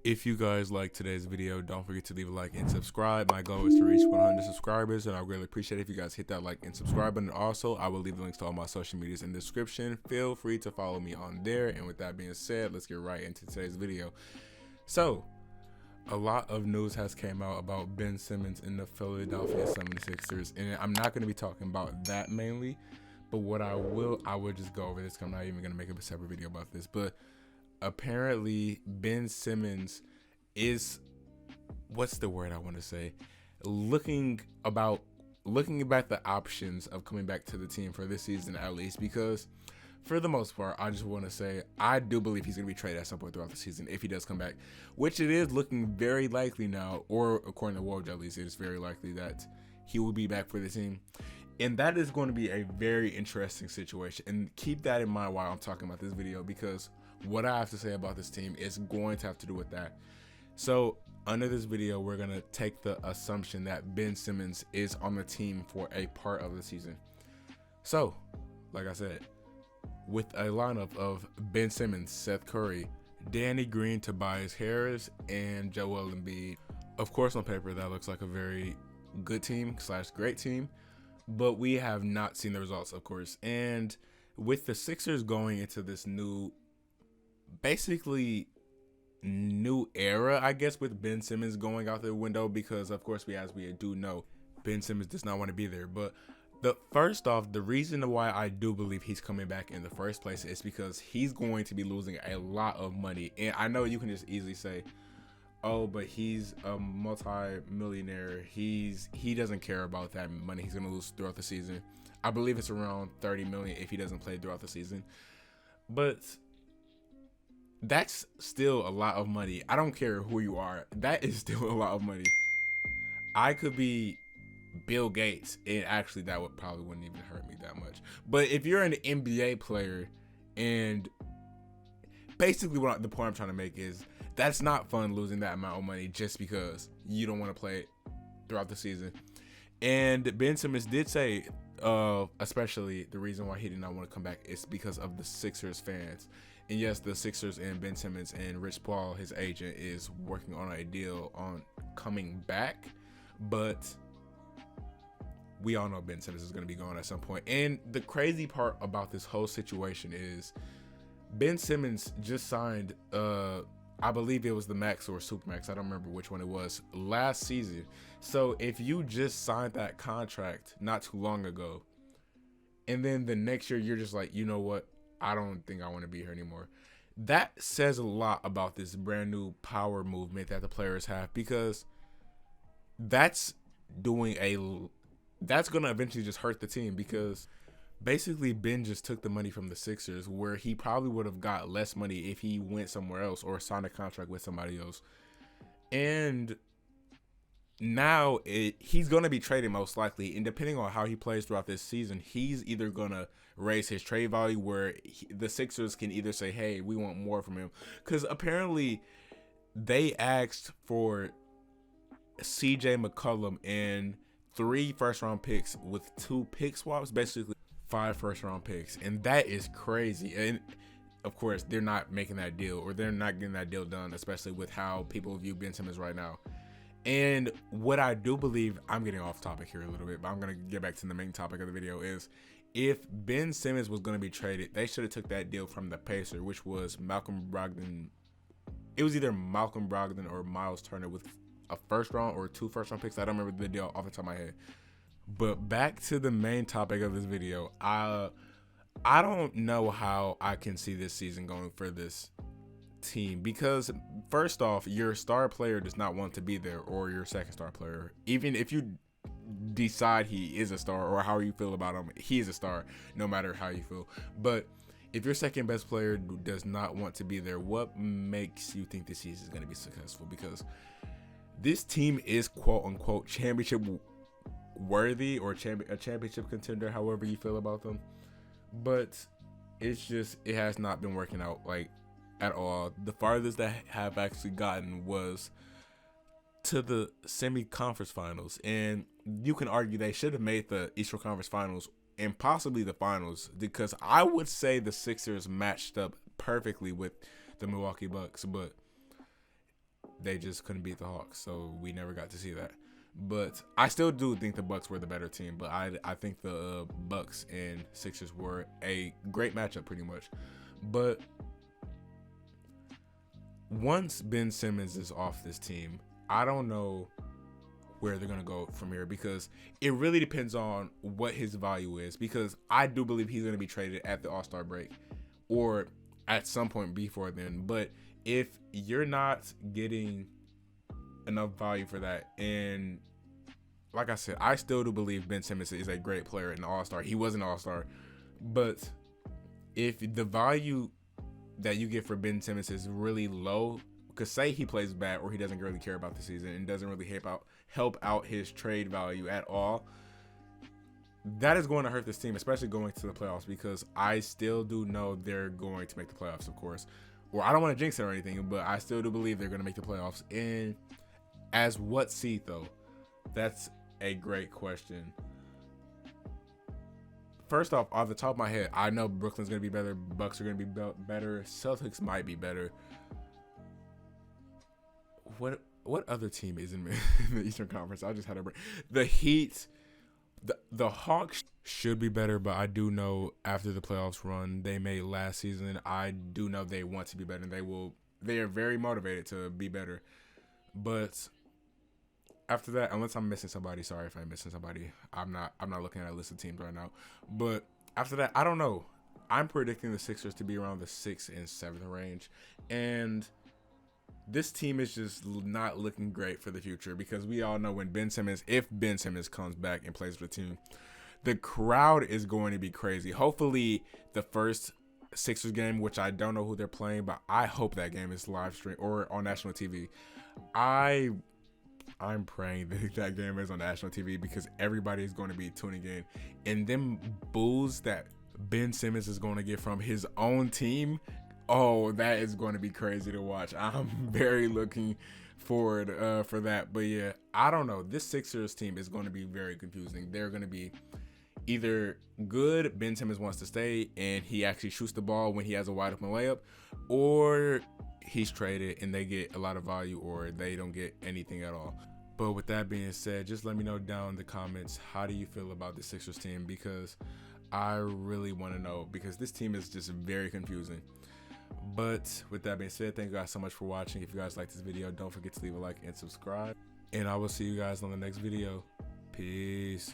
If you guys like today's video, don't forget to leave a like and subscribe. My goal is to reach 100 subscribers, and I really appreciate it if you guys hit that like and subscribe button. Also, I will leave the links to all my social medias in the description. Feel free to follow me on there. And with that being said, let's get right into today's video. So, a lot of news has came out about Ben Simmons in the Philadelphia 76ers, and I'm not going to be talking about that mainly, but what I will just go over this. I'm not even going to make a separate video about this, but apparently Ben Simmons is, what's the word I want to say, looking about the options of coming back to the team for this season at least, because for the most part, I just want to say I do believe he's going to be traded at some point throughout the season if he does come back, which it is looking very likely now, or according to Woj at least, it is very likely that he will be back for the team. And that is going to be a very interesting situation. And keep that in mind while I'm talking about this video, because what I have to say about this team is going to have to do with that. So under this video, we're going to take the assumption that Ben Simmons is on the team for a part of the season. So, like I said, with a lineup of Ben Simmons, Seth Curry, Danny Green, Tobias Harris, and Joel Embiid. Of course, on paper, that looks like a very good team / great team, but we have not seen the results, of course. And with the Sixers going into this basically new era, I guess, with Ben Simmons going out the window, because of course as we do know, Ben Simmons does not want to be there. But first off, the reason why I do believe he's coming back in the first place is because he's going to be losing a lot of money. And I know you can just easily say, oh, but he's a multi-millionaire. He doesn't care about that money he's going to lose throughout the season. I believe it's around $30 million if he doesn't play throughout the season. But that's still a lot of money. I don't care who you are. That is still a lot of money. I could be Bill Gates, and actually that probably wouldn't even hurt me that much. But if you're an NBA player, and basically the point I'm trying to make is that's not fun losing that amount of money just because you don't want to play it throughout the season. And Ben Simmons did say, especially the reason why he did not want to come back is because of the Sixers fans. And yes, the Sixers and Ben Simmons and Rich Paul, his agent, is working on a deal on coming back, but we all know Ben Simmons is going to be gone at some point. And the crazy part about this whole situation is Ben Simmons just signed, I believe it was the Max or Supermax, I don't remember which one it was, last season. So if you just signed that contract not too long ago, and then the next year you're just like, you know what, I don't think I want to be here anymore, that says a lot about this brand new power movement that the players have, because that's going to eventually just hurt the team, because basically Ben just took the money from the Sixers, where he probably would have got less money if he went somewhere else or signed a contract with somebody else. And now he's going to be traded most likely, and depending on how he plays throughout this season, he's either going to raise his trade value, where the Sixers can either say, hey, we want more from him, because apparently they asked for CJ McCollum and 3 first-round picks with 2 pick swaps, basically 5 first-round picks, and that is crazy. And of course, they're not making that deal, or they're not getting that deal done, especially with how people view Ben Simmons right now. And what I do believe, I'm getting off topic here a little bit, but I'm going to get back to the main topic of the video, is if Ben Simmons was going to be traded, they should have took that deal from the Pacers, which was Malcolm Brogdon. It was either Malcolm Brogdon or Miles Turner with a first round or 2 first round picks. I don't remember the deal off the top of my head. But back to the main topic of this video, I don't know how I can see this season going for this team, because first off, your star player does not want to be there, or your second star player, even if you decide he is a star, or how you feel about him, he is a star no matter how you feel. But if your second best player does not want to be there, what makes you think this season is going to be successful? Because this team is quote unquote championship worthy, or a championship contender, however you feel about them, but it has not been working out like at all. The farthest that have actually gotten was to the semi-conference finals, and you can argue they should have made the Eastern Conference Finals and possibly the finals, because I would say the Sixers matched up perfectly with the Milwaukee Bucks. But they just couldn't beat the Hawks, so we never got to see that. But I still do think the Bucks were the better team. But I think the Bucks and Sixers were a great matchup, pretty much. But once Ben Simmons is off this team, I don't know where they're going to go from here, because it really depends on what his value is, because I do believe he's going to be traded at the All-Star break or at some point before then. But if you're not getting enough value for that, and like I said, I still do believe Ben Simmons is a great player and an All-Star. He was an All-Star, but if the value that you get for Ben Simmons is really low, because say he plays bad or he doesn't really care about the season and doesn't really help out his trade value at all, that is going to hurt this team, especially going to the playoffs, because I still do know they're going to make the playoffs, of course. Or I don't want to jinx it or anything, but I still do believe they're going to make the playoffs. And as what seed, though? That's a great question. First off the top of my head, I know Brooklyn's going to be better. Bucks are going to be better. Celtics might be better. What other team is in the Eastern Conference? I just had a break. The Heat, the Hawks should be better, but I do know after the playoffs run they made last season, I do know they want to be better, and they are very motivated to be better. But after that, unless I'm missing somebody, sorry if I'm missing somebody, I'm not looking at a list of teams right now. But after that, I don't know. I'm predicting the Sixers to be around the 6th and 7th range, and this team is just not looking great for the future, because we all know if Ben Simmons comes back and plays for the team, the crowd is going to be crazy. Hopefully the first Sixers game, which I don't know who they're playing, but I hope that game is live streamed or on national TV. I'm praying that game is on national TV, because everybody is going to be tuning in, and them boos that Ben Simmons is going to get from his own team, oh, that is going to be crazy to watch. I'm very looking forward for that. But yeah, I don't know. This Sixers team is going to be very confusing. They're going to be either good, Ben Simmons wants to stay and he actually shoots the ball when he has a wide open layup, or he's traded and they get a lot of value, or they don't get anything at all. But with that being said, just let me know down in the comments, how do you feel about the Sixers team? Because I really want to know, because this team is just very confusing. But with that being said, thank you guys so much for watching. If you guys like this video, don't forget to leave a like and subscribe. And I will see you guys on the next video. Peace.